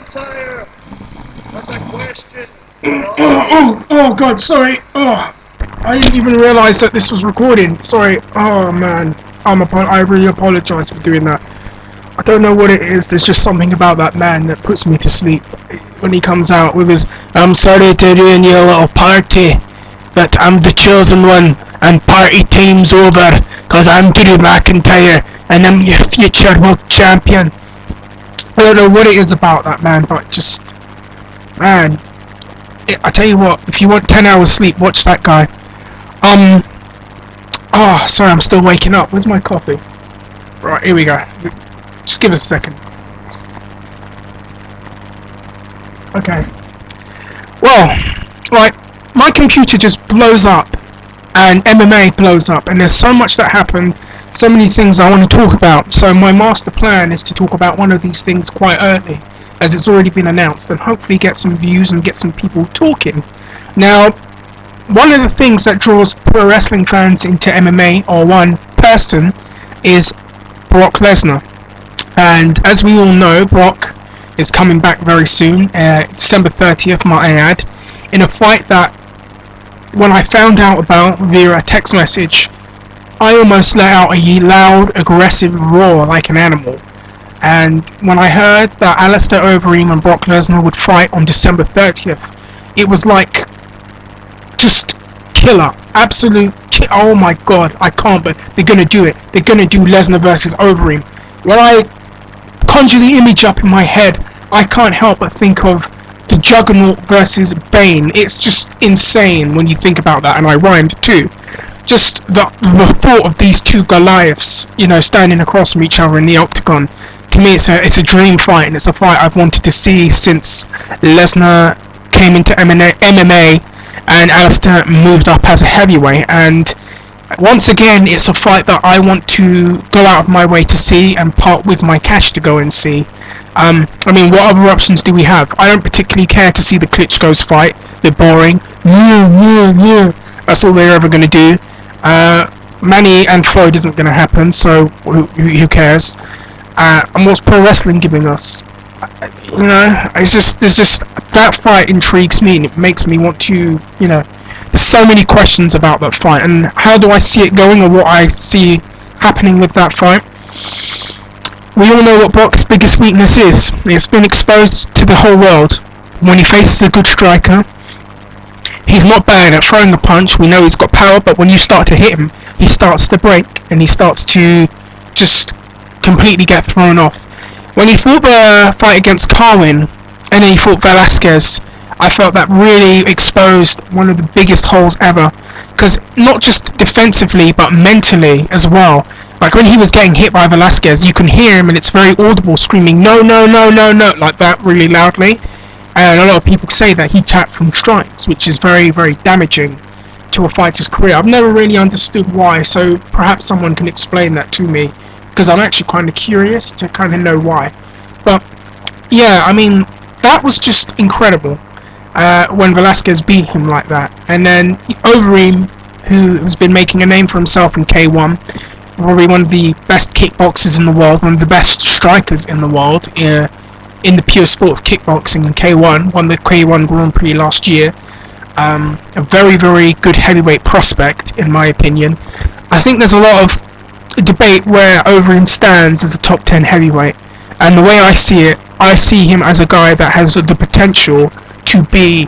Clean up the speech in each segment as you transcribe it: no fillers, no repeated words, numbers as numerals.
tire. That's a question. Oh God, sorry. Oh, I didn't even realise that this was recording. Sorry. Oh man, I really apologise for doing that. I don't know what it is. There's just something about that man that puts me to sleep when he comes out with his "I'm sorry to ruin your little party, but I'm the chosen one and party time's over because I'm Drew McIntyre and I'm your future world champion." I don't know what it is about that man, but just, man, I tell you what, if you want 10 hours sleep, watch that guy. Oh, sorry, I'm still waking up. Where's my coffee? Right, here we go. Just give us a second. Okay. Well, like, my computer just blows up, and MMA blows up, and there's so much that happened, so many things I want to talk about. So my master plan is to talk about one of these things quite early, as it's already been announced, and hopefully get some views and get some people talking. Now, one of the things that draws pro wrestling fans into MMA, or one person, is Brock Lesnar. And as we all know, Brock is coming back very soon, December 30th, might I add, in a fight that, when I found out about via a text message, I almost let out a loud, aggressive roar like an animal. And when I heard that Alistair Overeem and Brock Lesnar would fight on December 30th, it was like, just killer, absolute oh my god, I can't, but they're gonna do it. They're gonna do Lesnar versus Overeem. When I conjure the image up in my head, I can't help but think of the Juggernaut versus Bane. It's just insane when you think about that, and I rhymed too. Just the thought of these two Goliaths, standing across from each other in the octagon. To me, it's a dream fight, and it's a fight I've wanted to see since Lesnar came into MMA and Alistair moved up as a heavyweight. And once again, it's a fight that I want to go out of my way to see and part with my cash to go and see. I mean, what other options do we have? I don't particularly care to see the Klitschko's fight. They're boring. That's all they're ever going to do. Manny and Floyd isn't going to happen, so who cares? And what's pro wrestling giving us? There's just that fight intrigues me, and it makes me want to, there's so many questions about that fight, and how do I see it going, or what I see happening with that fight. We all know what Brock's biggest weakness is. It's been exposed to the whole world. When he faces a good striker, he's not bad at throwing a punch. We know he's got power, but when you start to hit him, he starts to break, and he starts to just completely get thrown off. When he fought the fight against Carwin, and then he fought Velasquez, I felt that really exposed one of the biggest holes ever. Because not just defensively, but mentally as well. Like when he was getting hit by Velasquez, you can hear him, and it's very audible, screaming no, no, no, no, no, like that really loudly. And a lot of people say that he tapped from strikes, which is very, very damaging to a fighter's career. I've never really understood why, so perhaps someone can explain that to me, because I'm actually kind of curious to kind of know why. But yeah, I mean, that was just incredible when Velasquez beat him like that. And then Overeem, who has been making a name for himself in K1, probably one of the best kickboxers in the world, one of the best strikers in the world, in the pure sport of kickboxing in K1, won the K1 Grand Prix last year. A very, very good heavyweight prospect, in my opinion. I think there's a lot of debate where Overeem stands as a top 10 heavyweight, and the way I see it, I see him as a guy that has the potential to be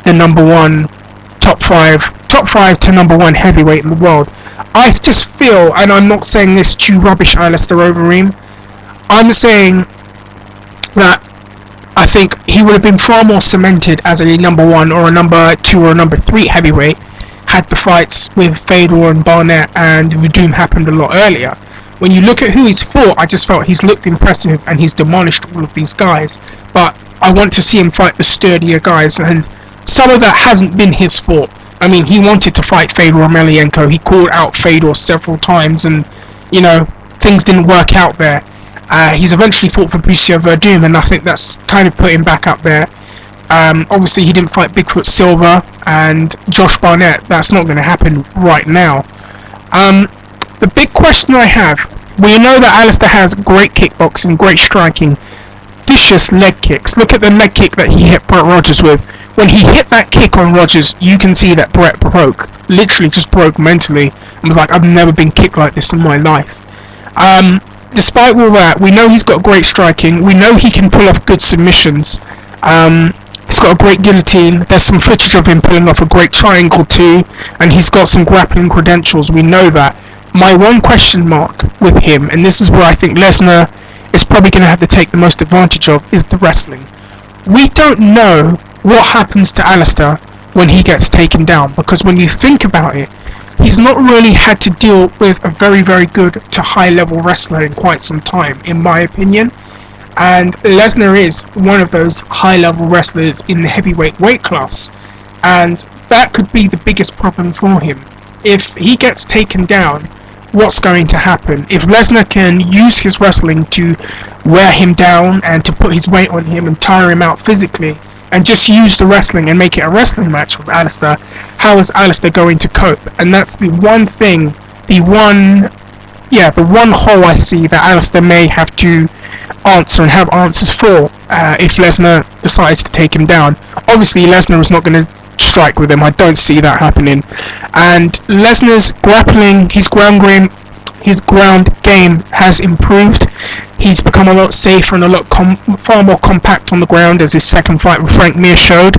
the number one, top five to number one heavyweight in the world. I just feel, and I'm not saying this to rubbish Alistair Overeem, I'm saying that I think he would have been far more cemented as a number one or a number two or a number three heavyweight had the fights with Fedor and Barnett and Verdum happened a lot earlier. When you look at who he's fought, I just felt he's looked impressive and he's demolished all of these guys. But I want to see him fight the sturdier guys, and some of that hasn't been his fault. I mean, he wanted to fight Fedor Emelianenko. He called out Fedor several times, and things didn't work out there. He's eventually fought for Fabricio Verdum, and I think that's kind of put him back up there. Obviously, he didn't fight Bigfoot Silva and Josh Barnett. That's not going to happen right now. The big question I have, we know that Alistair has great kickboxing, great striking. vicious leg kicks. Look at the leg kick that he hit Brett Rogers with. When he hit that kick on Rogers, you can see that Brett broke. Literally just broke mentally and was like, I've never been kicked like this in my life. Despite all that, we know he's got great striking. We know he can pull off good submissions. He's got a great guillotine. There's some footage of him pulling off a great triangle too, and he's got some grappling credentials. We know that. My one question mark with him, and this is where I think Lesnar is probably going to have to take the most advantage of, is the wrestling. We don't know what happens to Alistair when he gets taken down, because when you think about it, he's not really had to deal with a very, very good to high level wrestler in quite some time, in my opinion. And Lesnar is one of those high level wrestlers in the heavyweight weight class, and that could be the biggest problem for him. If he gets taken down, what's going to happen? If Lesnar can use his wrestling to wear him down and to put his weight on him and tire him out physically, and just use the wrestling and make it a wrestling match with Alistair, how is Alistair going to cope? And that's the one thing, the one hole I see that Alistair may have to answer and have answers for if Lesnar decides to take him down. Obviously, Lesnar is not going to strike with him. I don't see that happening. And Lesnar's grappling, his ground game has improved. He's become a lot safer and a lot far more compact on the ground, as his second fight with Frank Mir showed.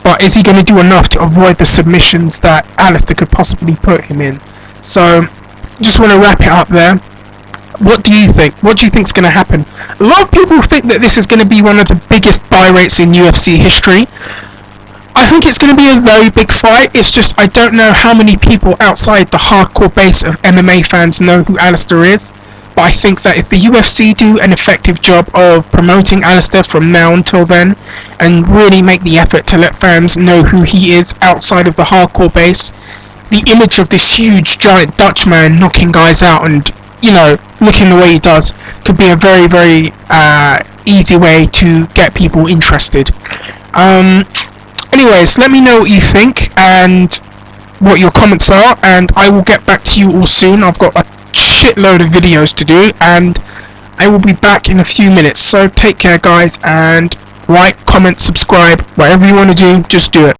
But is he going to do enough to avoid the submissions that Alistair could possibly put him in? So, just want to wrap it up there. What do you think? What do you think is going to happen? A lot of people think that this is going to be one of the biggest buy rates in UFC history. I think it's going to be a very big fight. It's just I don't know how many people outside the hardcore base of MMA fans know who Alistair is. But I think that if the UFC do an effective job of promoting Alistair from now until then, and really make the effort to let fans know who he is outside of the hardcore base, the image of this huge giant Dutchman knocking guys out and, you know, looking the way he does could be a very, very easy way to get people interested. Anyways, let me know what you think and what your comments are, and I will get back to you all soon. I've got a shitload of videos to do, and I will be back in a few minutes. So take care, guys, and like, comment, subscribe, whatever you want to do, just do it.